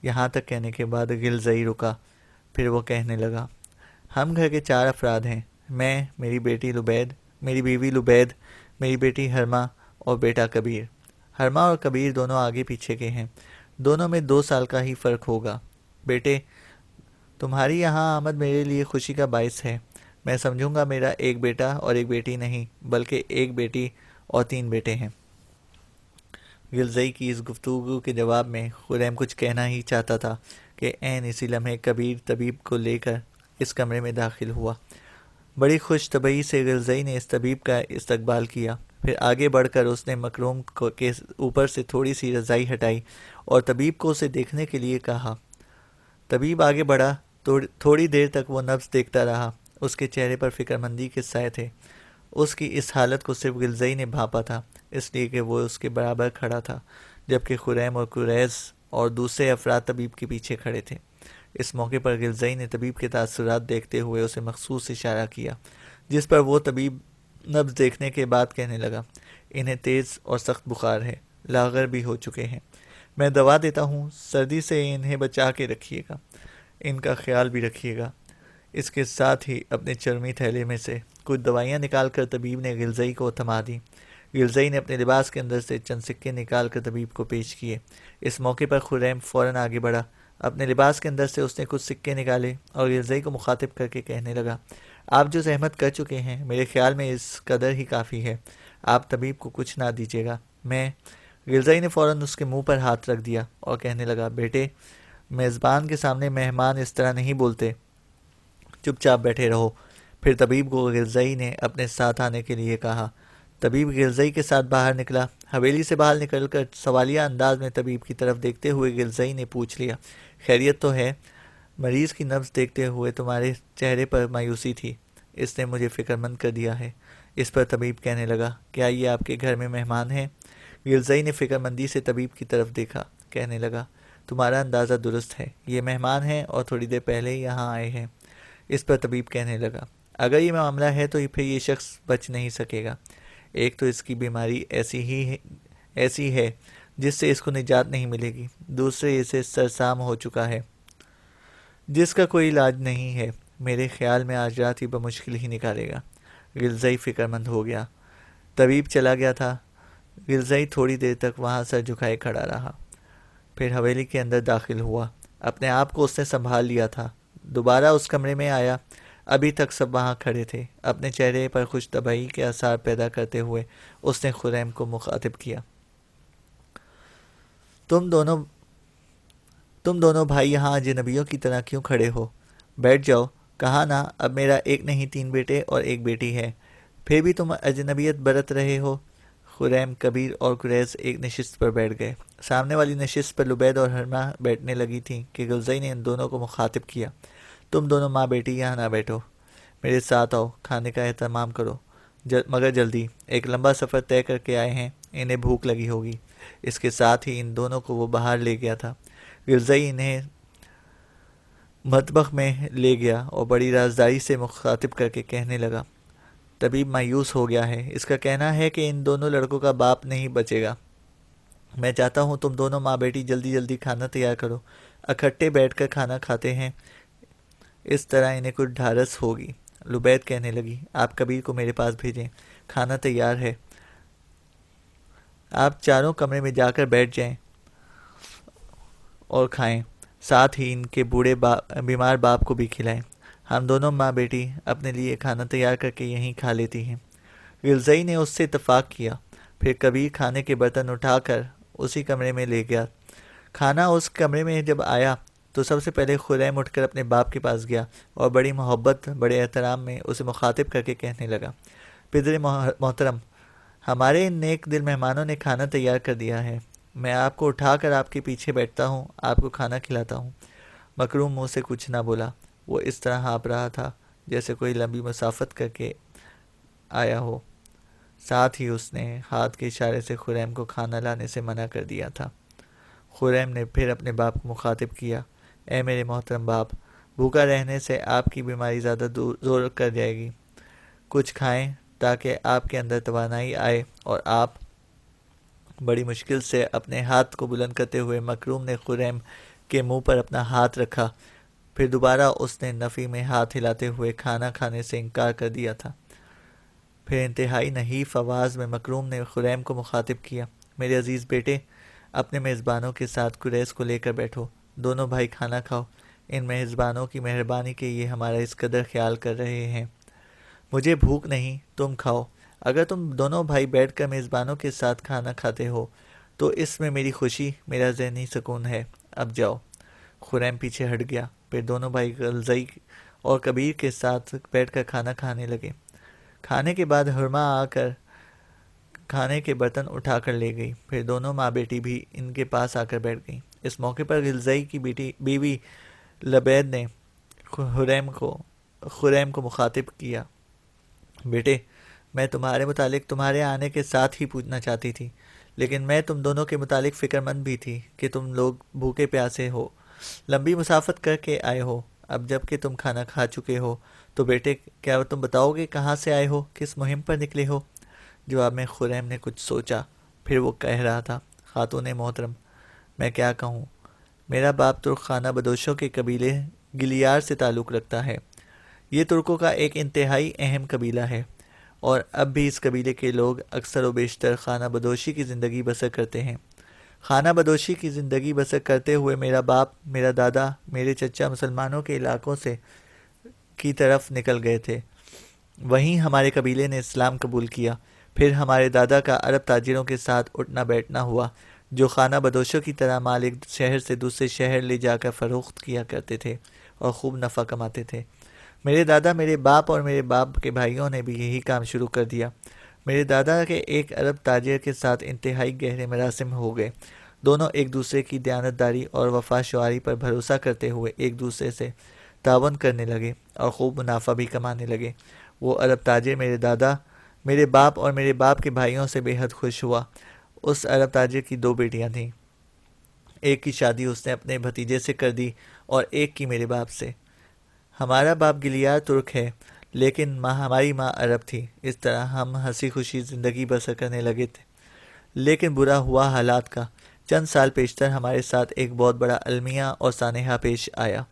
یہاں تک کہنے کے بعد گلزئی رکا، پھر وہ کہنے لگا، ہم گھر کے 4 افراد ہیں، میں، میری بیوی لبید، میری بیٹی ہرما اور بیٹا کبیر۔ ہرما اور کبیر دونوں آگے پیچھے کے ہیں، دونوں میں 2 سال کا ہی فرق ہوگا۔ بیٹے، تمہاری یہاں آمد میرے لیے خوشی کا باعث ہے۔ میں سمجھوں گا میرا ایک بیٹا اور ایک بیٹی نہیں، بلکہ ایک بیٹی اور 3 بیٹے ہیں۔ گلزئی کی اس گفتگو کے جواب میں خریم کچھ کہنا ہی چاہتا تھا کہ عین اسی لمحے کبیر طبیب کو لے کر اس کمرے میں داخل ہوا۔ بڑی خوش طبعی سے گلزئی نے اس طبیب کا استقبال کیا، پھر آگے بڑھ کر اس نے مکروم کے اوپر سے تھوڑی سی رضائی ہٹائی اور طبیب کو اسے دیکھنے کے لیے کہا۔ طبیب آگے بڑھا، تھوڑی دیر تک وہ نبض دیکھتا رہا۔ اس کے چہرے پر فکر مندی کے سائے تھے۔ اس کی اس حالت کو صرف گلزئی نے بھانپا تھا، اس لیے کہ وہ اس کے برابر کھڑا تھا، جبکہ خریم اور قریظ اور دوسرے افراد طبیب کے پیچھے کھڑے تھے۔ اس موقع پر گلزئی نے طبیب کے تاثرات دیکھتے ہوئے اسے مخصوص اشارہ کیا، جس پر وہ طبیب نبض دیکھنے کے بعد کہنے لگا، انہیں تیز اور سخت بخار ہے، لاغر بھی ہو چکے ہیں۔ میں دوا دیتا ہوں، سردی سے انہیں بچا کے رکھیے گا، ان کا خیال بھی رکھیے گا۔ اس کے ساتھ ہی اپنے چرمی تھیلے میں سے کچھ دوائیاں نکال کر طبیب نے گلزئی کو تھما دی۔ گلزئی نے اپنے لباس کے اندر سے چند سکے نکال کر طبیب کو پیش کیے۔ اس موقع پر خریم فوراً آگے بڑھا، اپنے لباس کے اندر سے اس نے کچھ سکے نکالے اور گلزئی کو مخاطب کر کے کہنے لگا، آپ جو زحمت کر چکے ہیں میرے خیال میں اس قدر ہی کافی ہے، آپ طبیب کو کچھ نہ دیجیے گا۔ گلزئی نے فوراً اس کے منہ پر ہاتھ رکھ دیا اور کہنے لگا، بیٹے، میزبان کے سامنے مہمان اس طرح نہیں بولتے، چپ چاپ بیٹھے رہو۔ پھر طبیب کو گلزئی نے اپنے ساتھ آنے کے لیے کہا۔ طبیب گلزئی کے ساتھ باہر نکلا۔ حویلی سے باہر نکل کر سوالیہ انداز میں طبیب کی طرف دیکھتے ہوئے گلزئی نے پوچھ لیا، خیریت تو ہے؟ مریض کی نبض دیکھتے ہوئے تمہارے چہرے پر مایوسی تھی، اس نے مجھے فکر مند کر دیا ہے۔ اس پر طبیب کہنے لگا، کیا یہ آپ کے گھر میں مہمان ہیں؟ گلزئی نے فکر مندی سے طبیب کی طرف دیکھا، کہنے لگا، تمہارا اندازہ درست ہے، یہ مہمان ہیں اور تھوڑی دیر پہلے یہاں آئے ہیں۔ اس پر طبیب کہنے لگا، اگر یہ معاملہ ہے تو پھر یہ شخص بچ نہیں سکے گا۔ ایک تو اس کی بیماری ایسی ہے جس سے اس کو نجات نہیں ملے گی، دوسرے اسے سرسام ہو چکا ہے جس کا کوئی علاج نہیں ہے، میرے خیال میں آج رات ہی بمشکل ہی نکالے گا۔ غلزئی فکر مند ہو گیا۔ طبیب چلا گیا تھا۔ غلزئی تھوڑی دیر تک وہاں سر جھکائے کھڑا رہا، پھر حویلی کے اندر داخل ہوا۔ اپنے آپ کو اس نے سنبھال لیا تھا۔ دوبارہ اس کمرے میں آیا۔ ابھی تک سب وہاں کھڑے تھے۔ اپنے چہرے پر خوش طبعی کے آثار پیدا کرتے ہوئے اس نے خریم کو مخاطب کیا۔ تم دونوں بھائی یہاں اجنبیوں کی طرح کیوں کھڑے ہو؟ بیٹھ جاؤ۔ کہا نا، اب میرا ایک نہیں 3 بیٹے اور 1 بیٹی ہے، پھر بھی تم اجنبیت برت رہے ہو۔ خریم، کبیر اور قریظ ایک نشست پر بیٹھ گئے۔ سامنے والی نشست پر لبید اور حرمہ بیٹھنے لگی تھیں کہ غلزئی نے ان دونوں کو مخاطب کیا۔ تم دونوں ماں بیٹی یہاں نہ بیٹھو، میرے ساتھ آؤ، کھانے کا اہتمام کرو، مگر جلدی، ایک لمبا سفر طے کر کے آئے ہیں، انہیں بھوک لگی ہوگی۔ اس کے ساتھ ہی ان دونوں کو وہ باہر لے گیا تھا۔ غلزئی انہیں مطبخ میں لے گیا اور بڑی رازداری سے مخاطب کر کے کہنے لگا۔ طبیب مایوس ہو گیا ہے۔ اس کا کہنا ہے کہ ان دونوں لڑکوں کا باپ نہیں بچے گا۔ میں چاہتا ہوں تم دونوں ماں بیٹی جلدی جلدی کھانا تیار کرو، اکٹھے بیٹھ کر کھانا کھاتے ہیں، اس طرح انہیں کچھ ڈھارس ہوگی۔ لبید کہنے لگی، آپ کبیر کو میرے پاس بھیجیں، کھانا تیار ہے، آپ چاروں کمرے میں جا کر بیٹھ جائیں اور کھائیں، ساتھ ہی ان کے بوڑھے بیمار باپ کو بھی کھلائیں۔ ہم دونوں ماں بیٹی اپنے لیے کھانا تیار کر کے یہیں کھا لیتی ہیں۔ غلزئی نے اس سے اتفاق کیا۔ پھر کبیر کھانے کے برتن اٹھا کر اسی کمرے میں لے گیا۔ کھانا اس کمرے میں جب آیا تو سب سے پہلے خریم اٹھ کر اپنے باپ کے پاس گیا اور بڑی محبت، بڑے احترام میں اسے مخاطب کر کے کہنے لگا، پدر محترم، ہمارے ان نیک دل مہمانوں نے کھانا تیار کر دیا ہے، میں آپ کو اٹھا کر آپ کے پیچھے بیٹھتا ہوں، آپ کو کھانا کھلاتا ہوں۔ مکروم منہ سے کچھ نہ بولا۔ وہ اس طرح ہانپ رہا تھا جیسے کوئی لمبی مسافت کر کے آیا ہو۔ ساتھ ہی اس نے ہاتھ کے اشارے سے خریم کو کھانا لانے سے منع کر دیا تھا۔ خریم نے پھر اپنے باپ کو مخاطب کیا، اے میرے محترم باپ، بھوکا رہنے سے آپ کی بیماری زیادہ زور کر جائے گی، کچھ کھائیں تاکہ آپ کے اندر توانائی آئے۔ اور آپ، بڑی مشکل سے اپنے ہاتھ کو بلند کرتے ہوئے مکروم نے خریم کے منہ پر اپنا ہاتھ رکھا، پھر دوبارہ اس نے نفی میں ہاتھ ہلاتے ہوئے کھانا کھانے سے انکار کر دیا تھا۔ پھر انتہائی نحیف آواز میں مکروم نے خریم کو مخاطب کیا، میرے عزیز بیٹے، اپنے میزبانوں کے ساتھ قریظ کو لے کر بیٹھو، دونوں بھائی کھانا کھاؤ، ان میزبانوں کی مہربانی کہ یہ ہمارا اس قدر خیال کر رہے ہیں۔ مجھے بھوک نہیں، تم کھاؤ۔ اگر تم دونوں بھائی بیٹھ کر میزبانوں کے ساتھ کھانا کھاتے ہو تو اس میں میری خوشی، میرا ذہنی سکون ہے۔ اب جاؤ۔ خریم پیچھے ہٹ گیا۔ پھر دونوں بھائی غلزئی اور کبیر کے ساتھ بیٹھ کر کھانا کھانے لگے۔ کھانے کے بعد حرمہ آ کر کھانے کے برتن اٹھا کر لے گئی۔ پھر دونوں ماں بیٹی بھی ان کے پاس آ کر بیٹھ گئیں۔ اس موقع پر غلزئی کی بیوی لبید نے خریم کو مخاطب کیا، بیٹے، میں تمہارے متعلق تمہارے آنے کے ساتھ ہی پوچھنا چاہتی تھی، لیکن میں تم دونوں کے متعلق فکر مند بھی تھی کہ تم لوگ بھوکے پیاسے ہو، لمبی مسافت کر کے آئے ہو۔ اب جب کہ تم کھانا کھا چکے ہو تو بیٹے، کیا تم بتاؤ گے کہاں سے آئے ہو، کس مہم پر نکلے ہو؟ جواب میں خریم نے کچھ سوچا، پھر وہ کہہ رہا تھا، خاتون محترم، میں کیا کہوں، میرا باپ ترک خانہ بدوشوں کے قبیلے گلیار سے تعلق رکھتا ہے۔ یہ ترکوں کا ایک انتہائی اہم قبیلہ ہے، اور اب بھی اس قبیلے کے لوگ اکثر و بیشتر خانہ بدوشی کی زندگی بسر کرتے ہیں۔ خانہ بدوشی کی زندگی بسر کرتے ہوئے میرا باپ، میرا دادا، میرے چچا مسلمانوں کے علاقوں کی طرف نکل گئے تھے۔ وہیں ہمارے قبیلے نے اسلام قبول کیا۔ پھر ہمارے دادا کا عرب تاجروں کے ساتھ اٹھنا بیٹھنا ہوا، جو خانہ بدوشوں کی طرح مال ایک شہر سے دوسرے شہر لے جا کر فروخت کیا کرتے تھے اور خوب نفع کماتے تھے۔ میرے دادا، میرے باپ اور میرے باپ کے بھائیوں نے بھی یہی کام شروع کر دیا۔ میرے دادا کے ایک عرب تاجر کے ساتھ انتہائی گہرے مراسم ہو گئے۔ دونوں ایک دوسرے کی دیانتداری اور وفا شعاری پر بھروسہ کرتے ہوئے ایک دوسرے سے تعاون کرنے لگے اور خوب منافع بھی کمانے لگے۔ وہ عرب تاجر میرے دادا، میرے باپ اور میرے باپ کے بھائیوں سے بے حد خوش ہوا۔ اس عرب تاجر کی 2 بیٹیاں تھیں۔ ایک کی شادی اس نے اپنے بھتیجے سے کر دی اور ایک کی میرے باپ سے۔ ہمارا باپ گلیار ترک ہے، لیکن ہماری ماں عرب تھی۔ اس طرح ہم ہنسی خوشی زندگی بسر کرنے لگے تھے۔ لیکن برا ہوا حالات کا۔ چند سال پیشتر ہمارے ساتھ ایک بہت بڑا المیہ اور سانحہ پیش آیا۔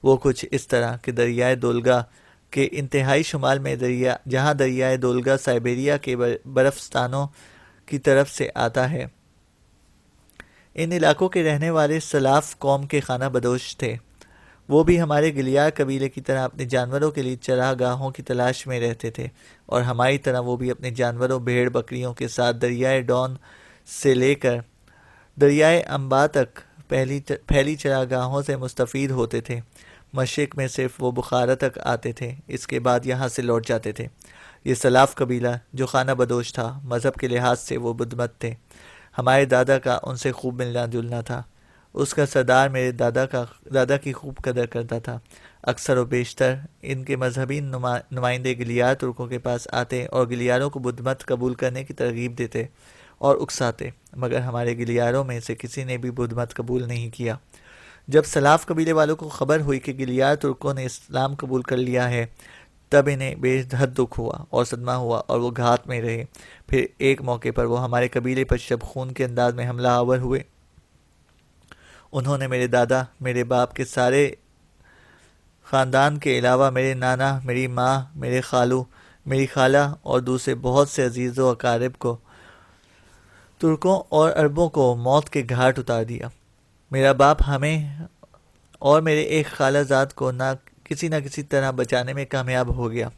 وہ کچھ اس طرح کہ دریائے دولگا کہ انتہائی شمال میں جہاں دریائے دولگا سائبیریا کے برفستانوں کی طرف سے آتا ہے۔ ان علاقوں کے رہنے والے سلاف قوم کے خانہ بدوش تھے۔ وہ بھی ہمارے گلیار قبیلے کی طرح اپنے جانوروں کے لیے چراہ گاہوں کی تلاش میں رہتے تھے، اور ہماری طرح وہ بھی اپنے جانوروں بھیڑ بکریوں کے ساتھ دریائے ڈون سے لے کر دریائے امبا تک پھیلی چراہ گاہوں سے مستفید ہوتے تھے۔ مشرق میں صرف وہ بخارا تک آتے تھے، اس کے بعد یہاں سے لوٹ جاتے تھے۔ یہ سلاف قبیلہ جو خانہ بدوش تھا، مذہب کے لحاظ سے وہ بدھ مت تھے۔ ہمارے دادا کا ان سے خوب ملنا جلنا تھا۔ اس کا سردار میرے دادا کی خوب قدر کرتا تھا۔ اکثر و بیشتر ان کے مذہبی نمائندے گلیار ترکوں کے پاس آتے اور گلیاروں کو بدھ مت قبول کرنے کی ترغیب دیتے اور اکساتے، مگر ہمارے گلیاروں میں سے کسی نے بھی بدھ مت قبول نہیں کیا۔ جب سلاف قبیلے والوں کو خبر ہوئی کہ گلیار ترکوں نے اسلام قبول کر لیا ہے، تب انہیں بے حد دکھ ہوا اور صدمہ ہوا اور وہ گھات میں رہے۔ پھر ایک موقع پر وہ ہمارے قبیلے پر شب خون کے انداز میں حملہ آور ہوئے۔ انہوں نے میرے دادا، میرے باپ کے سارے خاندان کے علاوہ میرے نانا، میری ماں، میرے خالو، میری خالہ اور دوسرے بہت سے عزیز و اقارب کو، ترکوں اور عربوں کو موت کے گھاٹ اتار دیا۔ میرا باپ ہمیں اور میرے ایک خالہ زاد کو نہ کسی طرح بچانے میں کامیاب ہو گیا۔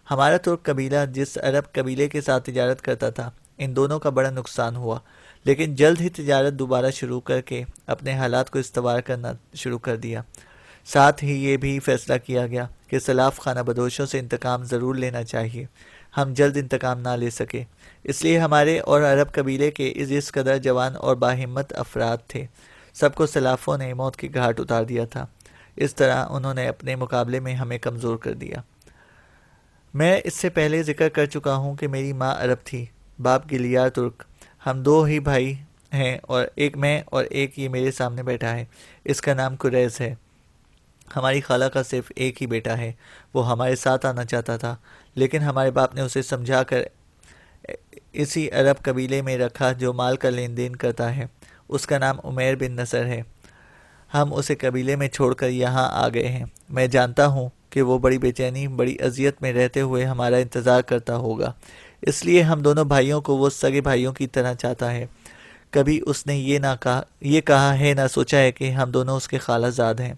ہمارا ترک قبیلہ جس عرب قبیلے کے ساتھ تجارت کرتا تھا، ان دونوں کا بڑا نقصان ہوا، لیکن جلد ہی تجارت دوبارہ شروع کر کے اپنے حالات کو استوار کرنا شروع کر دیا۔ ساتھ ہی یہ بھی فیصلہ کیا گیا کہ سلاف خانہ بدوشوں سے انتقام ضرور لینا چاہیے۔ ہم جلد انتقام نہ لے سکے، اس لیے ہمارے اور عرب قبیلے کے اس قدر جوان اور باہمت افراد تھے، سب کو سلافوں نے موت کے گھاٹ اتار دیا تھا۔ اس طرح انہوں نے اپنے مقابلے میں ہمیں کمزور کر دیا۔ میں اس سے پہلے ذکر کر چکا ہوں کہ میری ماں عرب تھی، باپ گلیار ترک۔ ہم دو ہی بھائی ہیں، اور ایک میں اور ایک یہ میرے سامنے بیٹھا ہے، اس کا نام قریز ہے۔ ہماری خالہ کا صرف ایک ہی بیٹا ہے، وہ ہمارے ساتھ آنا چاہتا تھا، لیکن ہمارے باپ نے اسے سمجھا کر اسی عرب قبیلے میں رکھا جو مال کا لین دین کرتا ہے۔ اس کا نام عمیر بن نصر ہے۔ ہم اسے قبیلے میں چھوڑ کر یہاں آ گئے ہیں۔ میں جانتا ہوں کہ وہ بڑی بے چینی، بڑی اذیت میں رہتے ہوئے ہمارا انتظار کرتا ہوگا، اس لیے ہم دونوں بھائیوں کو وہ سگے بھائیوں کی طرح چاہتا ہے۔ کبھی اس نے یہ کہا ہے نہ سوچا ہے کہ ہم دونوں اس کے خالہ زاد ہیں۔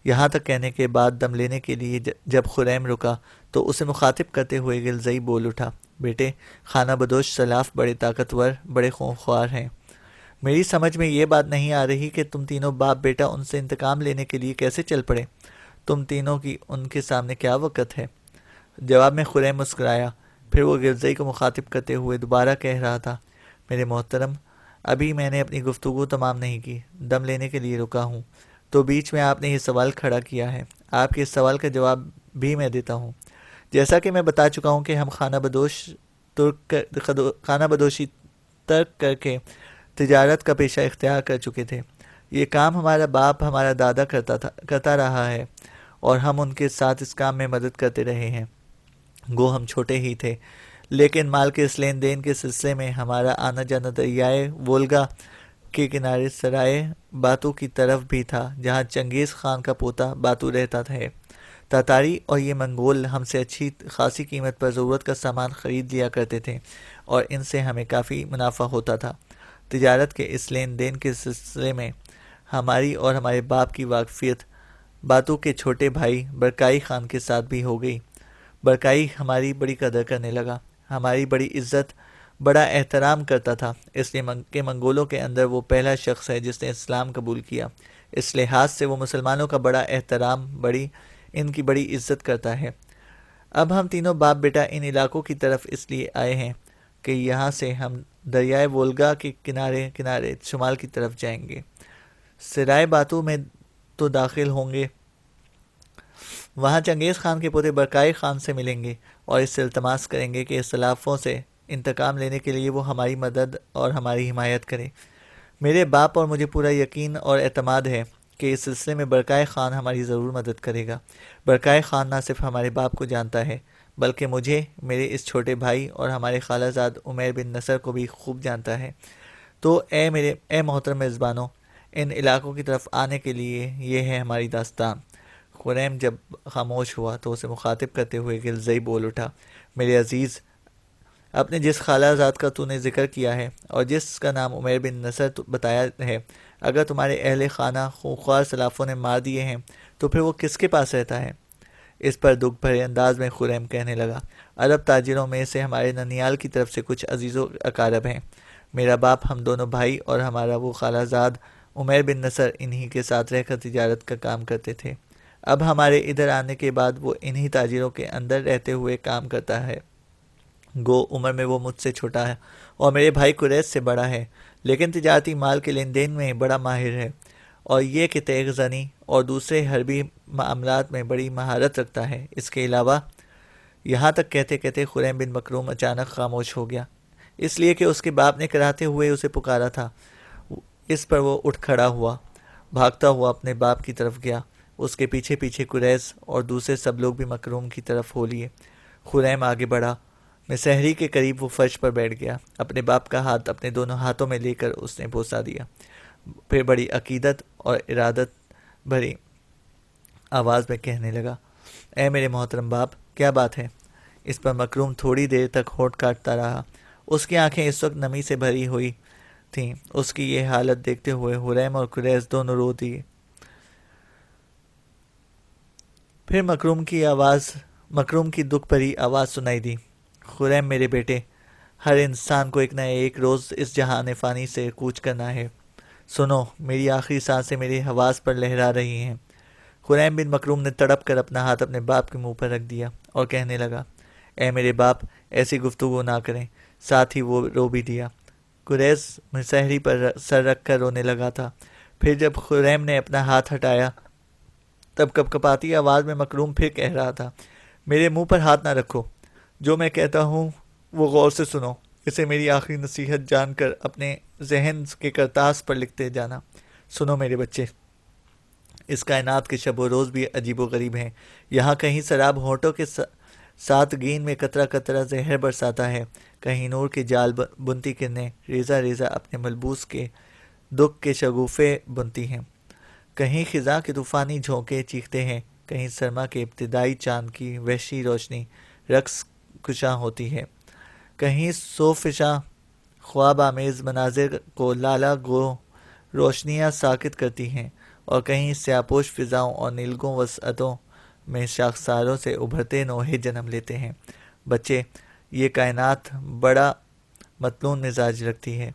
یہاں تک کہنے کے بعد دم لینے کے لیے جب خریم رکا تو اسے مخاطب کرتے ہوئے غلزئی بول اٹھا، بیٹے، خانہ بدوش سلاف بڑے طاقتور، بڑے خونخوار ہیں۔ میری سمجھ میں یہ بات نہیں آ رہی کہ تم تینوں باپ بیٹا ان سے انتقام لینے کے لیے کیسے چل پڑے۔ تم تینوں کی ان کے سامنے کیا وقت ہے؟ جواب میں خریم مسکرایا۔ پھر وہ غلزئی کو مخاطب کرتے ہوئے دوبارہ کہہ رہا تھا، میرے محترم، ابھی میں نے اپنی گفتگو تمام نہیں کی، دم لینے کے لیے رکا ہوں، تو بیچ میں آپ نے یہ سوال کھڑا کیا ہے۔ آپ کے اس سوال کا جواب بھی میں دیتا ہوں۔ جیسا کہ میں بتا چکا ہوں کہ ہم خانہ بدوشی ترک کر کے تجارت کا پیشہ اختیار کر چکے تھے۔ یہ کام ہمارا باپ، ہمارا دادا کرتا رہا ہے، اور ہم ان کے ساتھ اس کام میں مدد کرتے رہے ہیں۔ گو ہم چھوٹے ہی تھے، لیکن مال کے اس لین دین کے سلسلے میں ہمارا آنا جانا دریائے وولگا کے کنارے سرائے باتو کی طرف بھی تھا، جہاں چنگیز خان کا پوتا باتو رہتا ہے۔ تاتاری اور یہ منگول ہم سے اچھی خاصی قیمت پر ضرورت کا سامان خرید لیا کرتے تھے، اور ان سے ہمیں کافی منافع ہوتا تھا۔ تجارت کے اس لین دین کے سلسلے میں ہماری اور ہمارے باپ کی واقفیت باتو کے چھوٹے بھائی برکائی خان کے ساتھ بھی ہو گئی۔ برکائی ہماری بڑی قدر کرنے لگا، ہماری بڑی عزت، بڑا احترام کرتا تھا، اس لیے کہ منگولوں کے اندر وہ پہلا شخص ہے جس نے اسلام قبول کیا۔ اس لحاظ سے وہ مسلمانوں کا بڑا احترام، ان کی بڑی عزت کرتا ہے۔ اب ہم تینوں باپ بیٹا ان علاقوں کی طرف اس لیے آئے ہیں کہ یہاں سے ہم دریائے وولگا کے کنارے شمال کی طرف جائیں گے، سرائے باتو میں تو داخل ہوں گے، وہاں چنگیز خان کے پوتے برکائی خان سے ملیں گے اور اس سے التماس کریں گے کہ سلافوں سے انتقام لینے کے لیے وہ ہماری مدد اور ہماری حمایت کرے۔ میرے باپ اور مجھے پورا یقین اور اعتماد ہے کہ اس سلسلے میں برکائے خان ہماری ضرور مدد کرے گا۔ برکائے خان نہ صرف ہمارے باپ کو جانتا ہے، بلکہ مجھے، میرے اس چھوٹے بھائی اور ہمارے خالہ زاد عمیر بن نصر کو بھی خوب جانتا ہے۔ تو اے محترم میزبانوں، ان علاقوں کی طرف آنے کے لیے یہ ہے ہماری داستان۔ خریم جب خاموش ہوا تو اسے مخاطب کرتے ہوئے غلظی بول اٹھا، میرے عزیز، اپنے جس خالہ زاد کا تو نے ذکر کیا ہے اور جس کا نام عمیر بن نصر بتایا ہے، اگر تمہارے اہل خانہ خونخوار سلافوں نے مار دیے ہیں تو پھر وہ کس کے پاس رہتا ہے؟ اس پر دکھ بھرے انداز میں خریم کہنے لگا، عرب تاجروں میں سے ہمارے ننیال کی طرف سے کچھ عزیز و اقارب ہیں۔ میرا باپ، ہم دونوں بھائی اور ہمارا وہ خالہ زاد عمیر بن نصر انہی کے ساتھ رہ کر تجارت کا کام کرتے تھے۔ اب ہمارے ادھر آنے کے بعد وہ انہی تاجروں کے اندر رہتے ہوئے کام کرتا ہے۔ گو عمر میں وہ مجھ سے چھوٹا ہے اور میرے بھائی قریش سے بڑا ہے، لیکن تجارتی مال کے لین دین میں بڑا ماہر ہے، اور یہ کہ تیغ زنی اور دوسرے حربی معاملات میں بڑی مہارت رکھتا ہے۔ اس کے علاوہ، یہاں تک کہتے کہتے خریم بن مکروم اچانک خاموش ہو گیا، اس لیے کہ اس کے باپ نے کراہتے ہوئے اسے پکارا تھا۔ اس پر وہ اٹھ کھڑا ہوا، بھاگتا ہوا اپنے باپ کی طرف گیا۔ اس کے پیچھے پیچھے قریش اور دوسرے سب لوگ بھی مکروم کی طرف ہو لیے۔ خریم آگے بڑھا، مسحری کے قریب وہ فرش پر بیٹھ گیا، اپنے باپ کا ہاتھ اپنے دونوں ہاتھوں میں لے کر اس نے بوسہ دیا، پھر بڑی عقیدت اور ارادت بھری آواز میں کہنے لگا، اے میرے محترم باپ، کیا بات ہے؟ اس پر مکروم تھوڑی دیر تک ہونٹ کاٹتا رہا، اس کی آنکھیں اس وقت نمی سے بھری ہوئی تھیں۔ اس کی یہ حالت دیکھتے ہوئے خریم اور قریش دونوں رو دیے۔ پھر مکروم کی دکھ بھری آواز سنائی دی، خریم میرے بیٹے، ہر انسان کو ایک نہ ایک روز اس جہان فانی سے کوچ کرنا ہے۔ سنو، میری آخری سانسیں میرے حواس پر لہرا رہی ہیں۔ خریم بن مکروم نے تڑپ کر اپنا ہاتھ اپنے باپ کے منہ پر رکھ دیا اور کہنے لگا، اے میرے باپ، ایسی گفتگو نہ کریں۔ ساتھ ہی وہ رو بھی دیا۔ قریش مسحری پر سر رکھ کر رونے لگا تھا۔ پھر جب خریم نے اپنا ہاتھ ہٹایا تب کپکپاتی آواز میں مکروم پھر کہہ رہا تھا، میرے منہ پر ہاتھ نہ رکھو، جو میں کہتا ہوں وہ غور سے سنو، اسے میری آخری نصیحت جان کر اپنے ذہن کے کرتاس پر لکھتے جانا۔ سنو میرے بچے، اس کائنات کے شب و روز بھی عجیب و غریب ہیں۔ یہاں کہیں سراب ہونٹوں کے ساتھ گین میں قطرہ قطرہ زہر برساتا ہے، کہیں نور کے جال بنتی کرنیں ریزہ ریزہ اپنے ملبوس کے دکھ کے شگوفے بنتی ہیں، کہیں خزاں کے طوفانی جھونکے چیختے ہیں، کہیں سرما کے ابتدائی چاند کی وحشی روشنی رقص کشاں ہوتی ہے، کہیں صوفشاں خواب آمیز مناظر کو لالا گو روشنیاں ساکت کرتی ہیں، اور کہیں سیاپوش فضاؤں اور نیلگوں وسعتوں میں شاخساروں سے ابھرتے نوحے جنم لیتے ہیں۔ بچے، یہ کائنات بڑا متنوع مزاج رکھتی ہے۔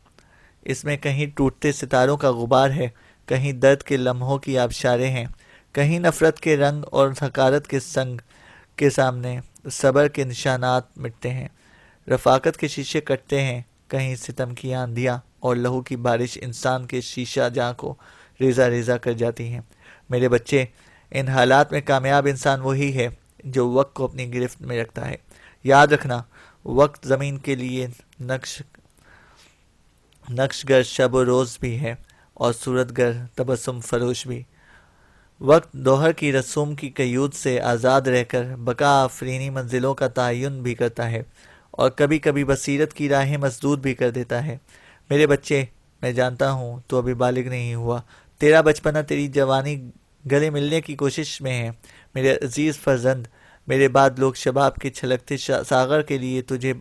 اس میں کہیں ٹوٹتے ستاروں کا غبار ہے، کہیں درد کے لمحوں کی آبشاریں ہیں، کہیں نفرت کے رنگ اور حقارت کے سنگ کے سامنے صبر کے نشانات مٹتے ہیں، رفاقت کے شیشے کٹتے ہیں، کہیں ستم کی آندھیاں اور لہو کی بارش انسان کے شیشہ جاں کو ریزہ ریزہ کر جاتی ہیں۔ میرے بچے، ان حالات میں کامیاب انسان وہی ہے جو وقت کو اپنی گرفت میں رکھتا ہے۔ یاد رکھنا، وقت زمین کے لیے نقش گر شب و روز بھی ہے اور صورت گر تبسم فروش بھی۔ وقت دوہر کی رسوم کی قیود سے آزاد رہ کر بقا آفرینی منزلوں کا تعین بھی کرتا ہے اور کبھی کبھی بصیرت کی راہیں مسدود بھی کر دیتا ہے۔ میرے بچے، میں جانتا ہوں تو ابھی بالغ نہیں ہوا، تیرا بچپنا تیری جوانی گلے ملنے کی کوشش میں ہے۔ میرے عزیز فرزند، میرے بعد لوگ شباب کے چھلکتے ساغر کے لیے تجھے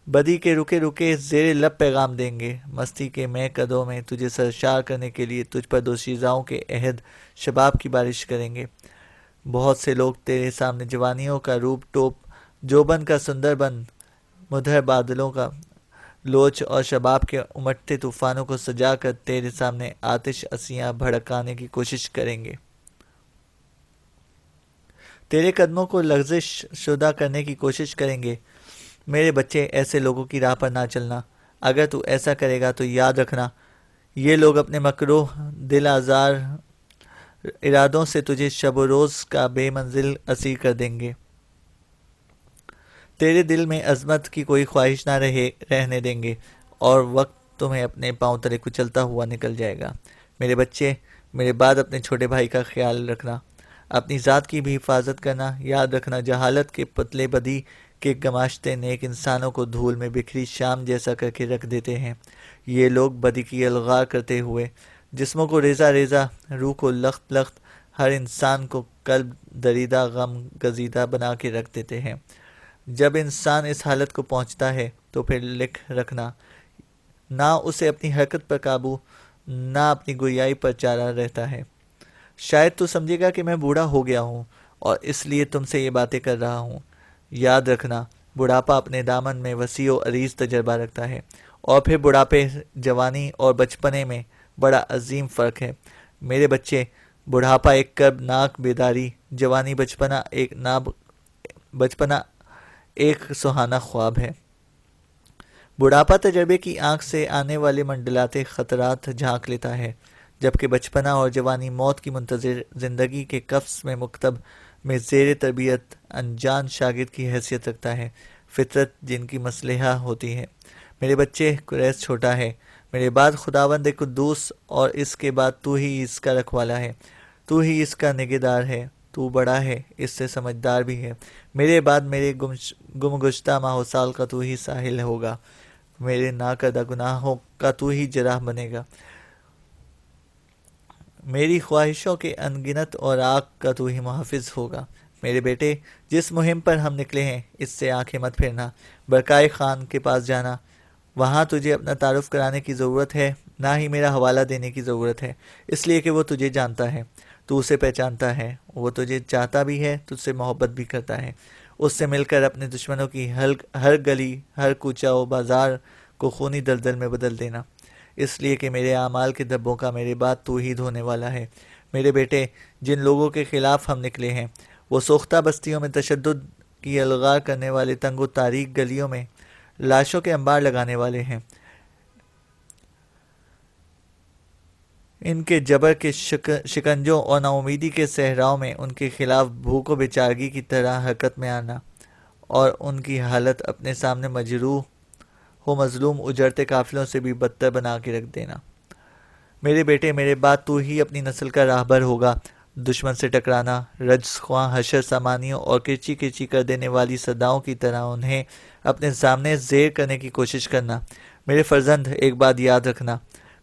بدی کے رکے رکے زیر لب پیغام دیں گے، مستی کے میں قدوں میں تجھے سرشار کرنے کے لیے تجھ پر دوشیزاؤں کے عہد شباب کی بارش کریں گے۔ بہت سے لوگ تیرے سامنے جوانیوں کا روپ ٹوپ، جوبن کا سندر بن، مدھر بادلوں کا لوچ اور شباب کے امٹتے طوفانوں کو سجا کر تیرے سامنے آتش اسیاں بھڑکانے کی کوشش کریں گے، تیرے قدموں کو لغزش شدہ کرنے کی کوشش کریں گے۔ میرے بچے، ایسے لوگوں کی راہ پر نہ چلنا۔ اگر تو ایسا کرے گا تو یاد رکھنا، یہ لوگ اپنے مکروہ دل آزار ارادوں سے تجھے شب و روز کا بے منزل اسیر کر دیں گے، تیرے دل میں عظمت کی کوئی خواہش نہ رہنے دیں گے، اور وقت تمہیں اپنے پاؤں تلے کچلتا ہوا نکل جائے گا۔ میرے بچے، میرے بعد اپنے چھوٹے بھائی کا خیال رکھنا، اپنی ذات کی بھی حفاظت کرنا۔ یاد رکھنا، جہالت کے پتلے بدی کے گماشتے نیک انسانوں کو دھول میں بکھری شام جیسا کر کے رکھ دیتے ہیں۔ یہ لوگ بدی کی الغار کرتے ہوئے جسموں کو ریزہ ریزہ، روح کو لخت لخت، ہر انسان کو قلب دریدہ غم گزیدہ بنا کے رکھ دیتے ہیں۔ جب انسان اس حالت کو پہنچتا ہے تو پھر لکھ رکھنا نہ اسے اپنی حرکت پر قابو نہ اپنی گویائی پر چارہ رہتا ہے۔ شاید تو سمجھے گا کہ میں بوڑھا ہو گیا ہوں اور اس لیے تم سے یہ باتیں کر رہا ہوں۔ یاد رکھنا بڑھاپا اپنے دامن میں وسیع و عریض تجربہ رکھتا ہے، اور پھر بڑھاپے، جوانی اور بچپنے میں بڑا عظیم فرق ہے۔ میرے بچے، بڑھاپا ایک کربناک بیداری، جوانی بچپنا ایک سہانا خواب ہے۔ بڑھاپا تجربے کی آنکھ سے آنے والے منڈلاتے خطرات جھانک لیتا ہے، جبکہ بچپنا اور جوانی موت کی منتظر زندگی کے قفس میں مکتب میں زیر تربیت انجان شاگرد کی حیثیت رکھتا ہے، فطرت جن کی مصلحہ ہوتی ہے۔ میرے بچے، قریش چھوٹا ہے، میرے بعد خداوند قدوس، اور اس کے بعد تو ہی اس کا رکھوالا ہے، تو ہی اس کا نگہدار ہے، تو بڑا ہے، اس سے سمجھدار بھی ہے۔ میرے بعد میرے گم گشتہ ماہ و سال کا تو ہی ساحل ہوگا، میرے ناکردہ گناہوں کا تو ہی جراح بنے گا، میری خواہشوں کے انگنت اور آگ کا تو ہی محافظ ہوگا۔ میرے بیٹے، جس مہم پر ہم نکلے ہیں اس سے آنکھیں مت پھیرنا۔ برکائے خان کے پاس جانا، وہاں تجھے اپنا تعارف کرانے کی ضرورت ہے، نہ ہی میرا حوالہ دینے کی ضرورت ہے، اس لیے کہ وہ تجھے جانتا ہے، تو اسے پہچانتا ہے، وہ تجھے چاہتا بھی ہے، تجھ سے محبت بھی کرتا ہے۔ اس سے مل کر اپنے دشمنوں کی ہر گلی، ہر کوچہ و بازار کو خونی دلدل میں بدل دینا، اس لیے کہ میرے اعمال کے دھبوں کا میرے بعد تو ہی دھونے والا ہے۔ میرے بیٹے، جن لوگوں کے خلاف ہم نکلے ہیں وہ سوختہ بستیوں میں تشدد کی الغار کرنے والے، تنگ و تاریک گلیوں میں لاشوں کے انبار لگانے والے ہیں۔ ان کے جبر کے شکنجوں اور ناامیدی کے صحراؤں میں ان کے خلاف بھوک و بیچارگی کی طرح حرکت میں آنا، اور ان کی حالت اپنے سامنے مجروح ہو مظلوم اجڑتے قافلوں سے بھی بدتر بنا کے رکھ دینا۔ میرے بیٹے، میرے بعد تو ہی اپنی نسل کا راہبر ہوگا۔ دشمن سے ٹکرانا، رجس خواں حشر سامانیوں اور کرچی کرچی کر دینے والی صداؤں کی طرح انہیں اپنے سامنے زیر کرنے کی کوشش کرنا۔ میرے فرزند، ایک بات یاد رکھنا،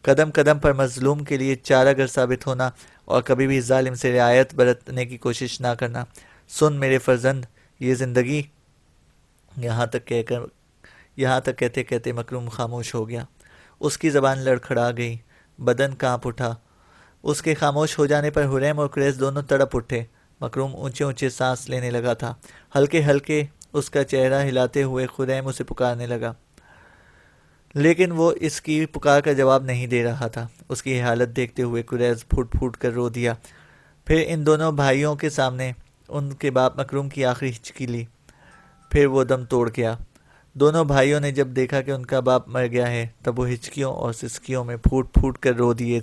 قدم قدم پر مظلوم کے لیے چارہ گر ثابت ہونا اور کبھی بھی ظالم سے رعایت برتنے کی کوشش نہ کرنا۔ سن میرے فرزند، یہ زندگی، یہاں تک کہتے کہتے مکروم خاموش ہو گیا۔ اس کی زبان لڑکھڑا گئی، بدن کانپ اٹھا۔ اس کے خاموش ہو جانے پر حریم اور قریش دونوں تڑپ اٹھے۔ مکروم اونچے اونچے سانس لینے لگا تھا، ہلکے ہلکے اس کا چہرہ ہلاتے ہوئے خریم اسے پکارنے لگا، لیکن وہ اس کی پکار کا جواب نہیں دے رہا تھا۔ اس کی حالت دیکھتے ہوئے قریش پھوٹ پھوٹ کر رو دیا۔ پھر ان دونوں بھائیوں کے سامنے ان کے باپ مکروم کی آخری ہچکی لی، پھر وہ دم توڑ گیا۔ دونوں بھائیوں نے جب دیکھا کہ ان کا باپ مر گیا ہے تب وہ ہچکیوں اور سسکیوں میں پھوٹ پھوٹ کر رو دیے۔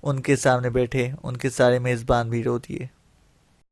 ان کے سامنے بیٹھے ان کے سارے میزبان بھی رو دیے۔